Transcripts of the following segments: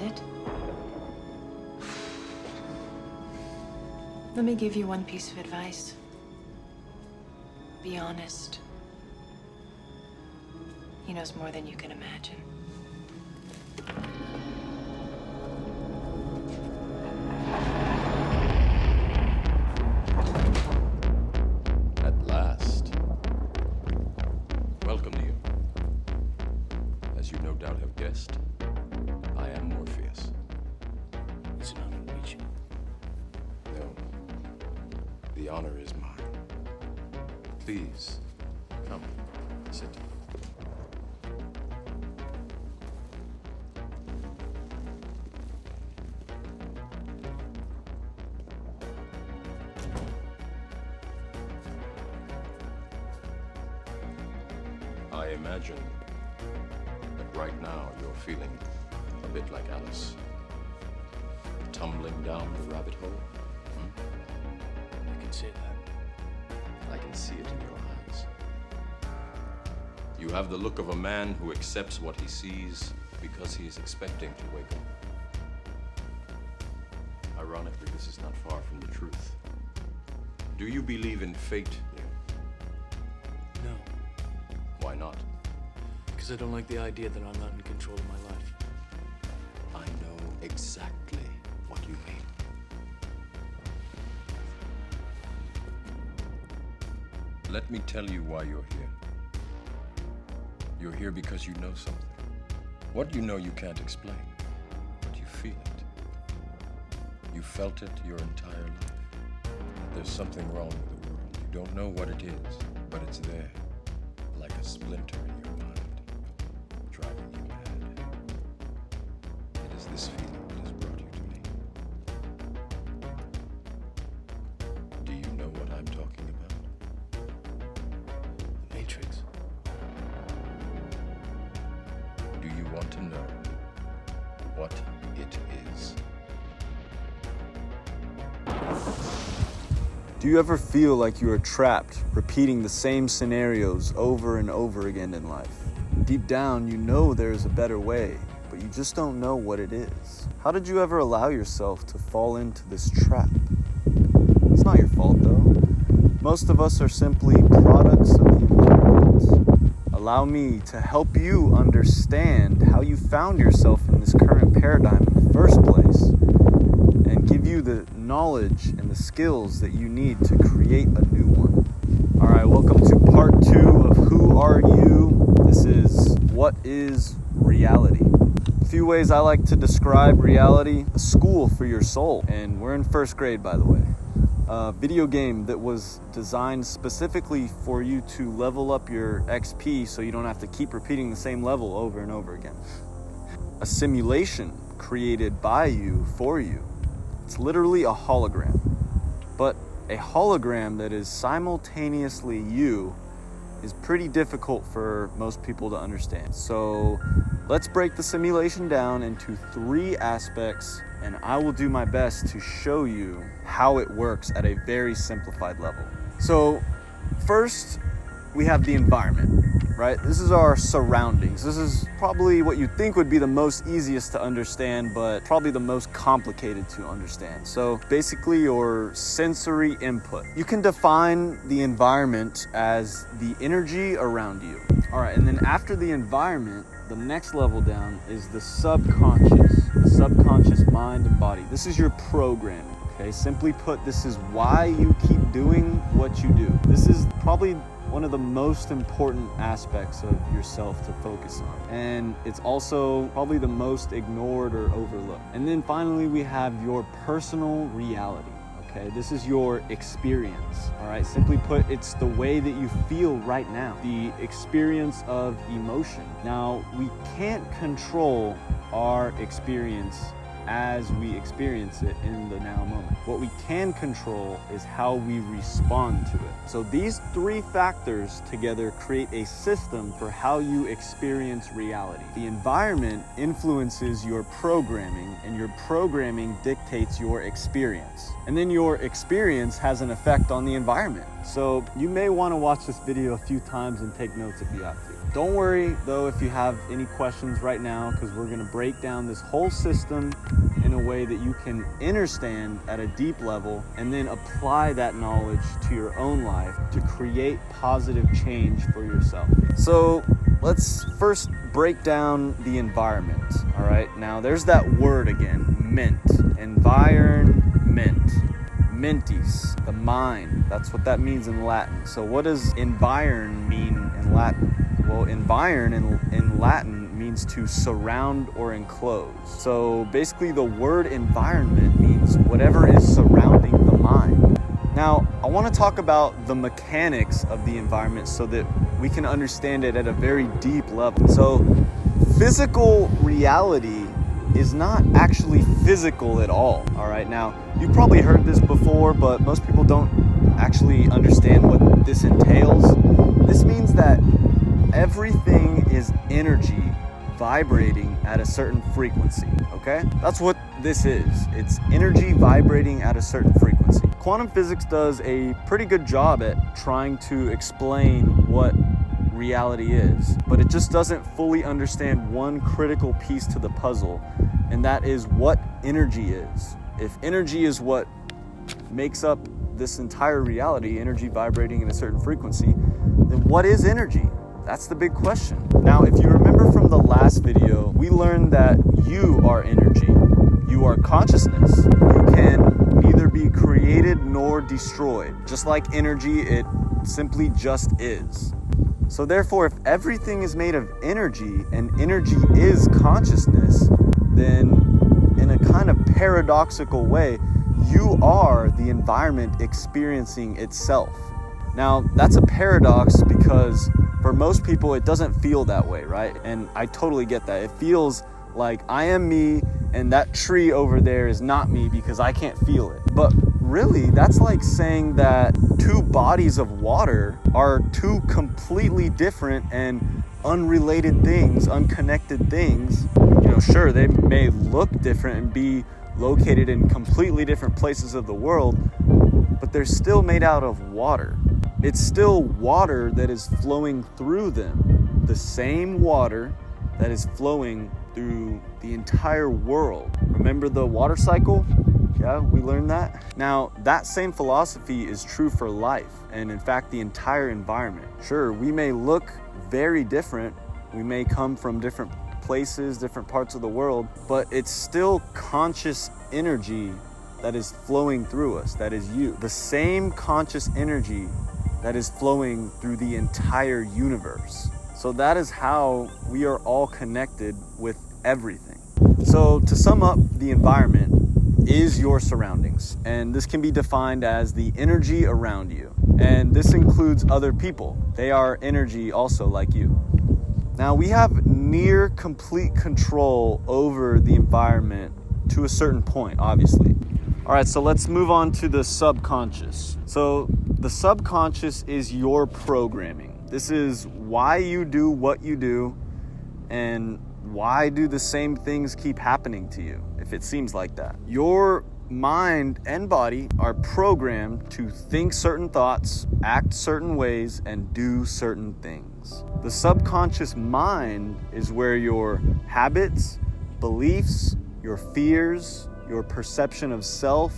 it? Let me give you one piece of advice. Be honest. He knows more than you can imagine. At last. Welcome to you. As you no doubt have guessed, I am Morpheus. It's an honor to meet you. No, the honor is mine. Please, come, sit. I imagine that right now you're feeling a bit like Alice. Tumbling down the rabbit hole. I can say that. I can see it in your eyes. You have the look of a man who accepts what he sees because he is expecting to wake up. Ironically, this is not far from the truth. Do you believe in fate? No, Why not? because I don't like the idea that I'm not in control of my life. I know exactly what you mean. Let me tell you why you're here. You're here because you know something. What you know you can't explain, but you feel it. You felt it your entire life. There's something wrong with the world. You don't know what it is, but it's there, like a splinter in your mind, driving you mad. It is this feeling that has brought you to me. Do you know what I'm talking about? The Matrix. Do you want to know what it is? Do you ever feel like you are trapped, repeating the same scenarios over and over again in life? Deep down, you know there is a better way, but you just don't know what it is. How did you ever allow yourself to fall into this trap? It's not your fault, though. Most of us are simply products of the environment. Allow me to help you understand how you found yourself in this current paradigm in the first place, and give you the knowledge and the skills that you need to create a new one. All right, welcome to part 2 of Who Are You? This is What is Reality? A few ways I like to describe reality: a school for your soul. And we're in first grade, by the way. A video game that was designed specifically for you to level up your XP so you don't have to keep repeating the same level over and over again. A simulation created by you for you. It's literally a hologram, but a hologram that is simultaneously you is pretty difficult for most people to understand. So let's break the simulation down into 3 aspects, and I will do my best to show you how it works at a very simplified level. So first, we have the environment, right? This is our surroundings. This is probably what you think would be the most easiest to understand, but probably the most complicated to understand. So basically your sensory input. You can define the environment as the energy around you. All right, and then after the environment, the next level down is the subconscious mind and body. This is your programming, okay? Simply put, this is why you keep doing what you do. This is probably one of the most important aspects of yourself to focus on. And it's also probably the most ignored or overlooked. And then finally, we have your personal reality, okay? This is your experience, all right? Simply put, it's the way that you feel right now, the experience of emotion. Now, we can't control our experience as we experience it in the now moment. What we can control is how we respond to it. So these three factors together create a system for how you experience reality. The environment influences your programming, and your programming dictates your experience. And then your experience has an effect on the environment. So you may want to watch this video a few times and take notes if you have to. Don't worry though if you have any questions right now, because we're going to break down this whole system in a way that you can understand at a deep level and then apply that knowledge to your own life to create positive change for yourself. So let's first break down the environment. All right, now there's that word again, ment, environment. Mentis, the mind, that's what that means in Latin. So what does environ mean in Latin? Well, environ in Latin means to surround or enclose. So basically the word environment means whatever is surrounding the mind. Now, I want to talk about the mechanics of the environment so that we can understand it at a very deep level. So physical reality is not actually physical at all right? Now, you've probably heard this before, but most people don't actually understand what this entails. This means that everything is energy vibrating at a certain frequency, okay? That's what this is. It's energy vibrating at a certain frequency. Quantum physics does a pretty good job at trying to explain what reality is, but it just doesn't fully understand one critical piece to the puzzle, and that is what energy is. If energy is what makes up this entire reality, energy vibrating at a certain frequency, then what is energy? That's the big question. Now, if you remember from the last video, we learned that you are energy. You are consciousness. You can neither be created nor destroyed. Just like energy, it simply just is. So therefore, if everything is made of energy and energy is consciousness, then in a kind of paradoxical way, you are the environment experiencing itself. Now, that's a paradox because for most people, it doesn't feel that way, right? And I totally get that. It feels like I am me and that tree over there is not me because I can't feel it. But really, that's like saying that two bodies of water are two completely different and unrelated things, unconnected things. You know, sure, they may look different and be located in completely different places of the world, but they're still made out of water. It's still water that is flowing through them. The same water that is flowing through the entire world. Remember the water cycle? Yeah, we learned that. Now, that same philosophy is true for life, and in fact, the entire environment. Sure, we may look very different. We may come from different places, different parts of the world, but it's still conscious energy that is flowing through us, that is you. The same conscious energy that is flowing through the entire universe. So that is how we are all connected with everything. So to sum up, the environment is your surroundings, and this can be defined as the energy around you. And this includes other people. They are energy also like you. Now, we have near complete control over the environment to a certain point, obviously. All right, so let's move on to the subconscious. So the subconscious is your programming. This is why you do what you do, and why do the same things keep happening to you, if it seems like that. Your mind and body are programmed to think certain thoughts, act certain ways, and do certain things. The subconscious mind is where your habits, beliefs, your fears, your perception of self,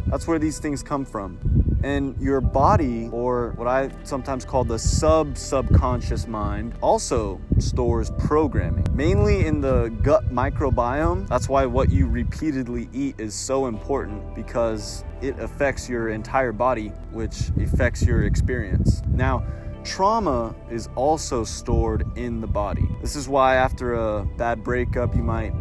that's where these things come from. And your body, or what I sometimes call the subconscious mind, also stores programming, mainly in the gut microbiome. That's why what you repeatedly eat is so important, because it affects your entire body, which affects your experience. Now, trauma is also stored in the body. This is why after a bad breakup, you might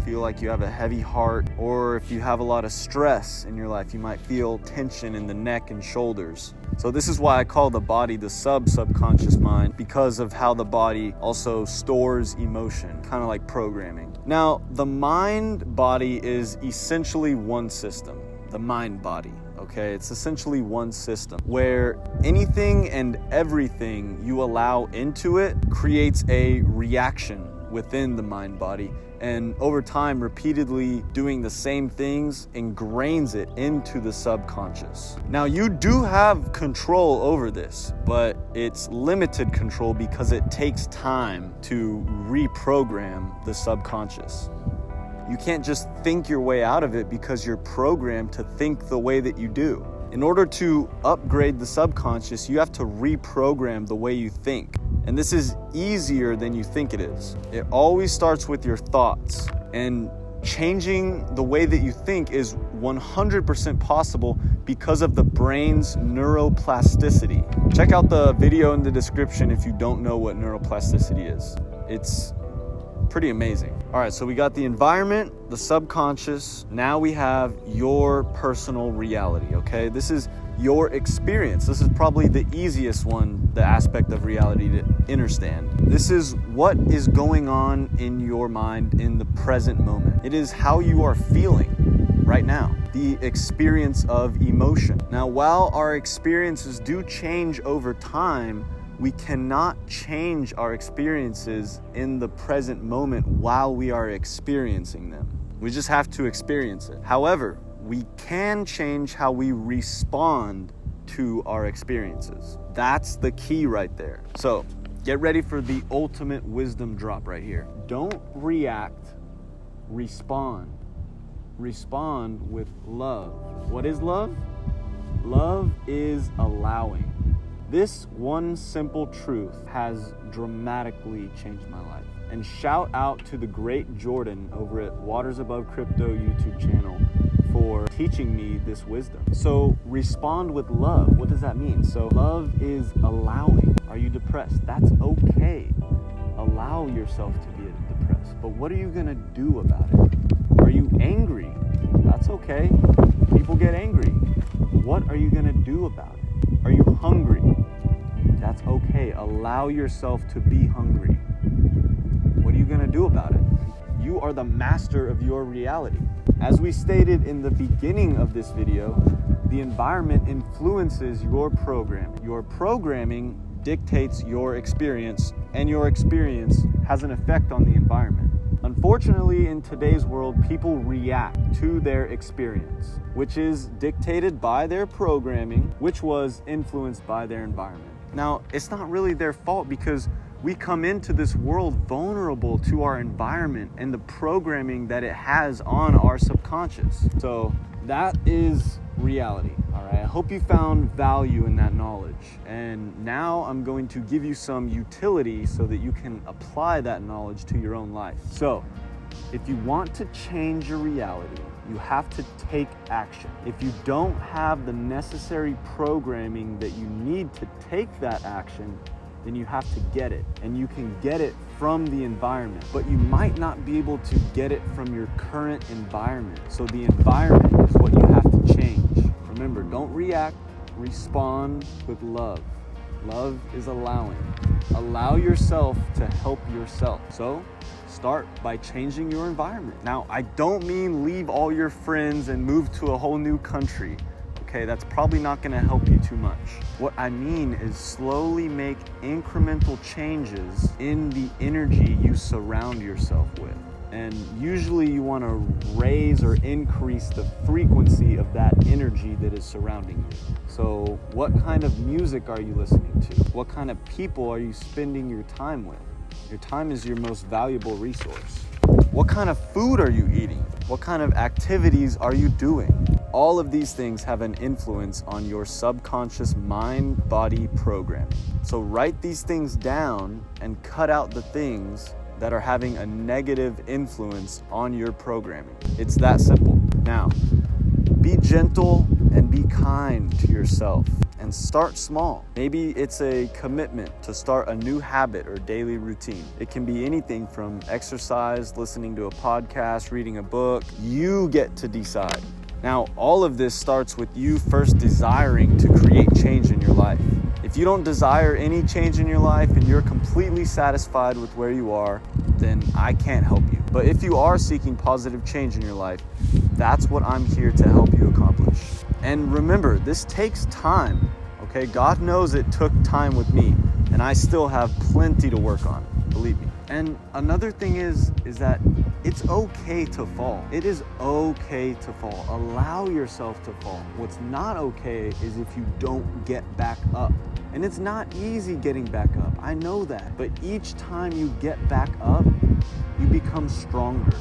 feel like you have a heavy heart, or if you have a lot of stress in your life, you might feel tension in the neck and shoulders. So this is why I call the body the subconscious mind, because of how the body also stores emotion, kind of like programming. Now, the mind body is essentially one system, the mind body. Okay, it's essentially one system where anything and everything you allow into it creates a reaction within the mind body, and over time repeatedly doing the same things ingrains it into the subconscious. Now, you do have control over this, but it's limited control because it takes time to reprogram the subconscious. You can't just think your way out of it because you're programmed to think the way that you do. In order to upgrade the subconscious, you have to reprogram the way you think. And this is easier than you think it is. It always starts with your thoughts. And changing the way that you think is 100% possible because of the brain's neuroplasticity. Check out the video in the description if you don't know what neuroplasticity is. It's pretty amazing. All right, so we got the environment, the subconscious. Now we have your personal reality, okay? This is your experience. This is probably the easiest one, the aspect of reality to understand. This is what is going on in your mind in the present moment. It is how you are feeling right now, the experience of emotion. Now, while our experiences do change over time, we cannot change our experiences in the present moment while we are experiencing them. We just have to experience it. However, we can change how we respond to our experiences. That's the key right there. So, get ready for the ultimate wisdom drop right here. Don't react, respond. Respond with love. What is love? Love is allowing. This one simple truth has dramatically changed my life. And shout out to the great Jordan over at Waters Above Crypto YouTube channel for teaching me this wisdom. So respond with love. What does that mean? So love is allowing. Are you depressed? That's okay. Allow yourself to be depressed. But what are you gonna do about it? Are you angry? That's okay. People get angry. What are you gonna do about it? Are you hungry? That's okay. Allow yourself to be hungry. What are you going to do about it? You are the master of your reality. As we stated in the beginning of this video, the environment influences your programming. Your programming dictates your experience, and your experience has an effect on the environment. Unfortunately, in today's world, people react to their experience, which is dictated by their programming, which was influenced by their environment. Now, it's not really their fault because we come into this world vulnerable to our environment and the programming that it has on our subconscious. So that is reality, all right? I hope you found value in that knowledge. And now I'm going to give you some utility so that you can apply that knowledge to your own life. So if you want to change your reality, you have to take action. If you don't have the necessary programming that you need to take that action, then you have to get it. And you can get it from the environment, but you might not be able to get it from your current environment. So the environment is what you have to change. Remember, don't react, respond with love. Love is allowing. Allow yourself to help yourself. So start by changing your environment. Now, I don't mean leave all your friends and move to a whole new country. Okay, that's probably not gonna help you too much. What I mean is slowly make incremental changes in the energy you surround yourself with. And usually you wanna raise or increase the frequency of that energy that is surrounding you. So what kind of music are you listening to? What kind of people are you spending your time with? Your time is your most valuable resource. What kind of food are you eating? What kind of activities are you doing? All of these things have an influence on your subconscious mind-body programming. So write these things down and cut out the things that are having a negative influence on your programming. It's that simple. Now, be gentle and be kind to yourself and start small. Maybe it's a commitment to start a new habit or daily routine. It can be anything from exercise, listening to a podcast, reading a book. You get to decide. Now, all of this starts with you first desiring to create change in your life. If you don't desire any change in your life and you're completely satisfied with where you are, then I can't help you. But if you are seeking positive change in your life, that's what I'm here to help you accomplish. And remember, this takes time, okay? God knows it took time with me, and I still have plenty to work on, believe me. And another thing is that it's okay to fall. It is okay to fall. Allow yourself to fall. What's not okay is if you don't get back up. And it's not easy getting back up. I know that. But each time you get back up, you become stronger.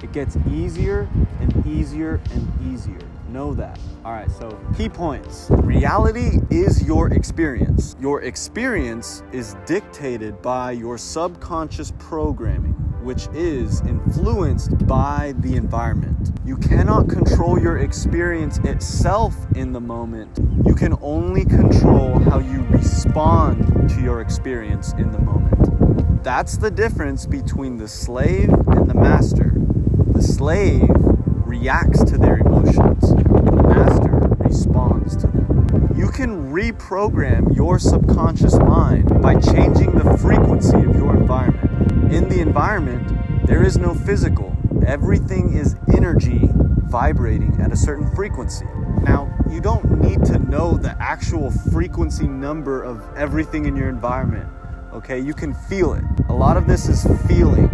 It gets easier and easier and easier. Know that. All right, so key points. Reality is your experience. Your experience is dictated by your subconscious programming, which is influenced by the environment. You cannot control your experience itself in the moment. You can only control how you respond to your experience in the moment. That's the difference between the slave and the master. The slave reacts to their emotions. The master responds to them. You can reprogram your subconscious mind by changing the frequency of your environment. In the environment, there is no physical. Everything is energy vibrating at a certain frequency. Now, you don't need to know the actual frequency number of everything in your environment, okay? You can feel it. A lot of this is feeling.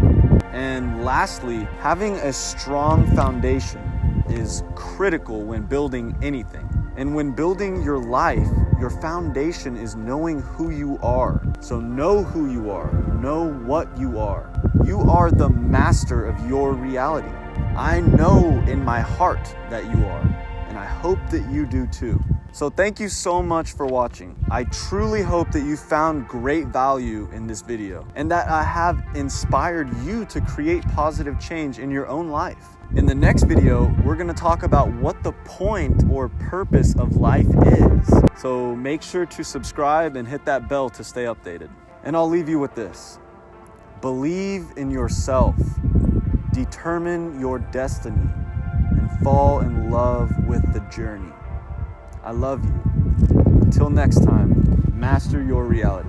And lastly, having a strong foundation is critical when building anything. And when building your life, your foundation is knowing who you are. So know who you are. Know what you are. You are the master of your reality. I know in my heart that you are, and I hope that you do too. So thank you so much for watching. I truly hope that you found great value in this video and that I have inspired you to create positive change in your own life. In the next video, we're going to talk about what the point or purpose of life is. So make sure to subscribe and hit that bell to stay updated. And I'll leave you with this. Believe in yourself, determine your destiny, and fall in love with the journey. I love you. Until next time, master your reality.